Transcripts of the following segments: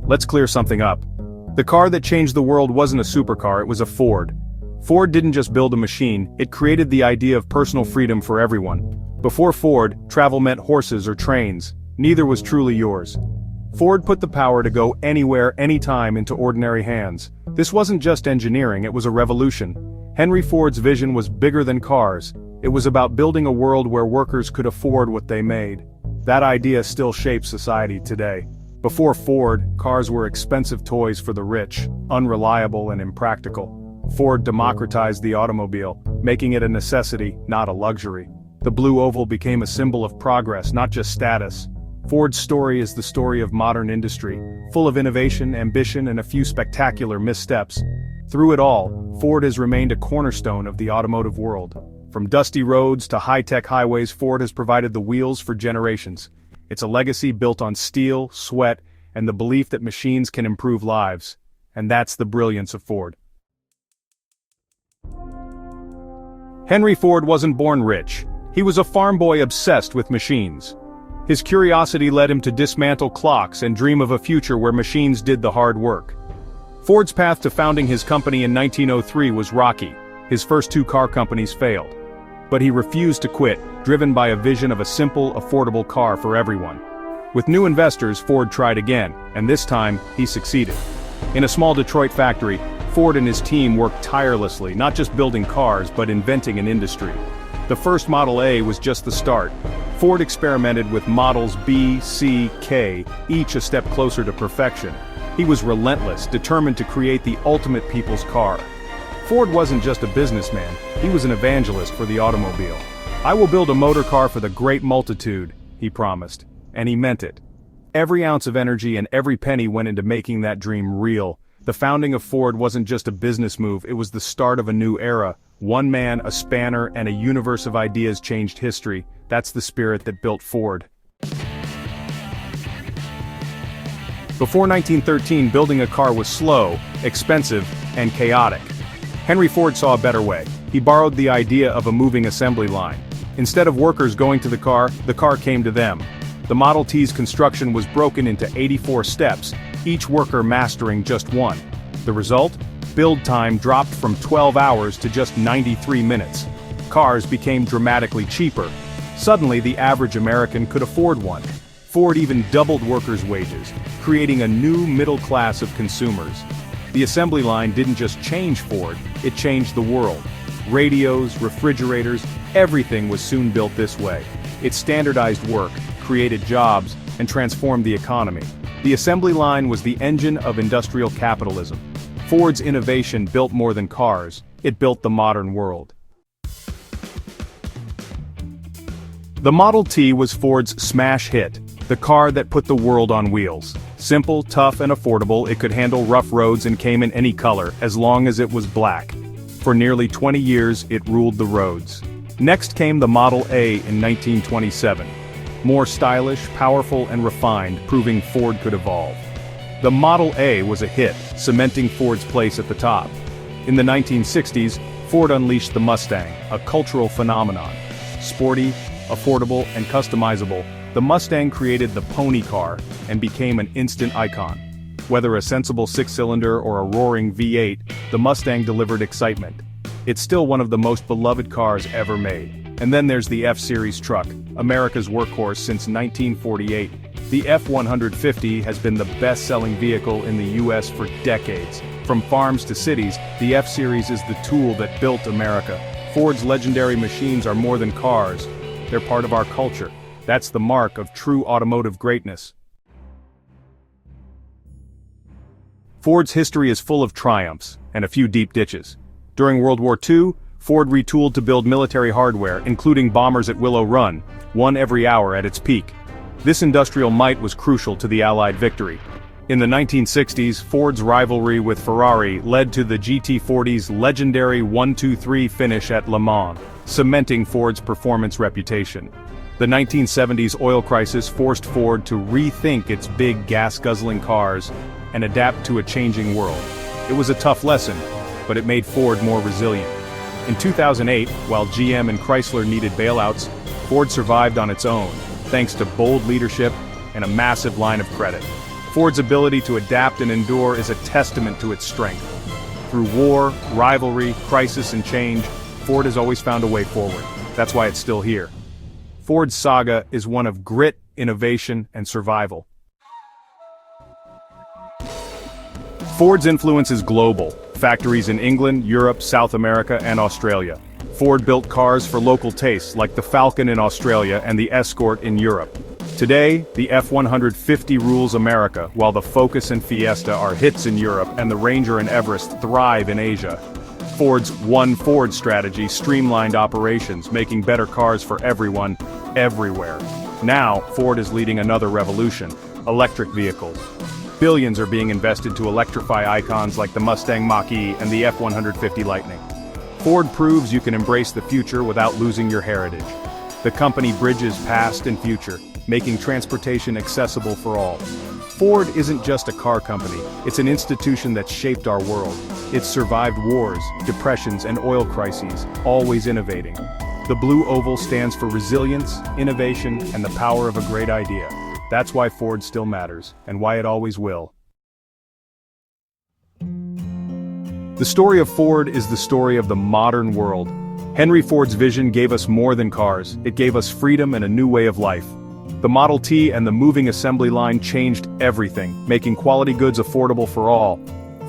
Let's clear something up. The car that changed the world wasn't a supercar, it was a Ford. Ford didn't just build a machine, it created the idea of personal freedom for everyone. Before Ford, travel meant horses or trains. Neither was truly yours. Ford put the power to go anywhere, anytime into ordinary hands. This wasn't just engineering, it was a revolution. Henry Ford's vision was bigger than cars. It was about building a world where workers could afford what they made. That idea still shapes society today. Before Ford, cars were expensive toys for the rich, unreliable and impractical. Ford democratized the automobile, making it a necessity, not a luxury. The blue oval became a symbol of progress, not just status. Ford's story is the story of modern industry, full of innovation, ambition, and a few spectacular missteps. Through it all, Ford has remained a cornerstone of the automotive world. From dusty roads to high-tech highways, Ford has provided the wheels for generations. It's a legacy built on steel, sweat, and the belief that machines can improve lives. And that's the brilliance of Ford. Henry Ford wasn't born rich. He was a farm boy obsessed with machines. His curiosity led him to dismantle clocks and dream of a future where machines did the hard work. Ford's path to founding his company in 1903 was rocky. His first two car companies failed. But he refused to quit, driven by a vision of a simple, affordable car for everyone. With new investors, Ford tried again, and this time, he succeeded. In a small Detroit factory, Ford and his team worked tirelessly, not just building cars, but inventing an industry. The first Model A was just the start. Ford experimented with Models B, C, K, each a step closer to perfection. He was relentless, determined to create the ultimate people's car. Ford wasn't just a businessman, he was an evangelist for the automobile. "I will build a motor car for the great multitude," he promised. And he meant it. Every ounce of energy and every penny went into making that dream real. The founding of Ford wasn't just a business move, it was the start of a new era. One man, a spanner, and a universe of ideas changed history. That's the spirit that built Ford. Before 1913, building a car was slow, expensive, and chaotic. Henry Ford saw a better way. He borrowed the idea of a moving assembly line. Instead of workers going to the car came to them. The Model T's construction was broken into 84 steps, each worker mastering just one. The result? Build time dropped from 12 hours to just 93 minutes. Cars became dramatically cheaper. Suddenly, the average American could afford one. Ford even doubled workers' wages, creating a new middle class of consumers. The assembly line didn't just change Ford, it changed the world. Radios, refrigerators, everything was soon built this way. It standardized work, created jobs, and transformed the economy. The assembly line was the engine of industrial capitalism. Ford's innovation built more than cars, it built the modern world. The Model T was Ford's smash hit, the car that put the world on wheels. Simple, tough, and affordable, it could handle rough roads and came in any color, as long as it was black. For nearly 20 years, it ruled the roads. Next came the Model A in 1927. More stylish, powerful, and refined, proving Ford could evolve. The Model A was a hit, cementing Ford's place at the top. In the 1960s, Ford unleashed the Mustang, a cultural phenomenon. Sporty, affordable, and customizable, the Mustang created the pony car and became an instant icon. Whether a sensible six-cylinder or a roaring V8, the Mustang delivered excitement. It's still one of the most beloved cars ever made. And then there's the F-Series truck, America's workhorse since 1948. The F-150 has been the best-selling vehicle in the US for decades. From farms to cities, the F-Series is the tool that built America. Ford's legendary machines are more than cars. They're part of our culture. That's the mark of true automotive greatness. Ford's history is full of triumphs, and a few deep ditches. During World War II, Ford retooled to build military hardware, including bombers at Willow Run, one every hour at its peak. This industrial might was crucial to the Allied victory. In the 1960s, Ford's rivalry with Ferrari led to the GT40's legendary 1-2-3 finish at Le Mans, cementing Ford's performance reputation. The 1970s oil crisis forced Ford to rethink its big gas-guzzling cars and adapt to a changing world. It was a tough lesson, but it made Ford more resilient. In 2008, while GM and Chrysler needed bailouts, Ford survived on its own, thanks to bold leadership and a massive line of credit. Ford's ability to adapt and endure is a testament to its strength. Through war, rivalry, crisis, and change, Ford has always found a way forward. That's why it's still here. Ford's saga is one of grit, innovation, and survival. Ford's influence is global. Factories in England, Europe, South America, and Australia. Ford built cars for local tastes like the Falcon in Australia and the Escort in Europe. Today, the F-150 rules America, while the Focus and Fiesta are hits in Europe and the Ranger and Everest thrive in Asia. Ford's One Ford strategy streamlined operations, making better cars for everyone, everywhere. Now, Ford is leading another revolution: electric vehicles. Billions are being invested to electrify icons like the Mustang Mach-E and the F-150 Lightning. Ford proves you can embrace the future without losing your heritage. The company bridges past and future, making transportation accessible for all. Ford isn't just a car company, it's an institution that's shaped our world. It's survived wars, depressions, and oil crises, always innovating. The blue oval stands for resilience, innovation, and the power of a great idea. That's why Ford still matters, and why it always will. The story of Ford is the story of the modern world. Henry Ford's vision gave us more than cars, it gave us freedom and a new way of life. The Model T and the moving assembly line changed everything, making quality goods affordable for all.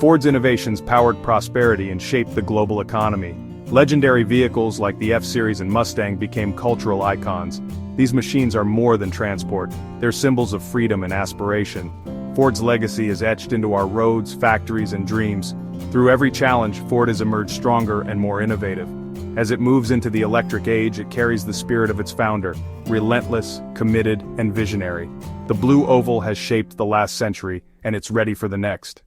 Ford's innovations powered prosperity and shaped the global economy. Legendary vehicles like the F-Series and Mustang became cultural icons. These machines are more than transport, they're symbols of freedom and aspiration. Ford's legacy is etched into our roads, factories, and dreams. Through every challenge, Ford has emerged stronger and more innovative. As it moves into the electric age, it carries the spirit of its founder, relentless, committed, and visionary. The blue oval has shaped the last century, and it's ready for the next.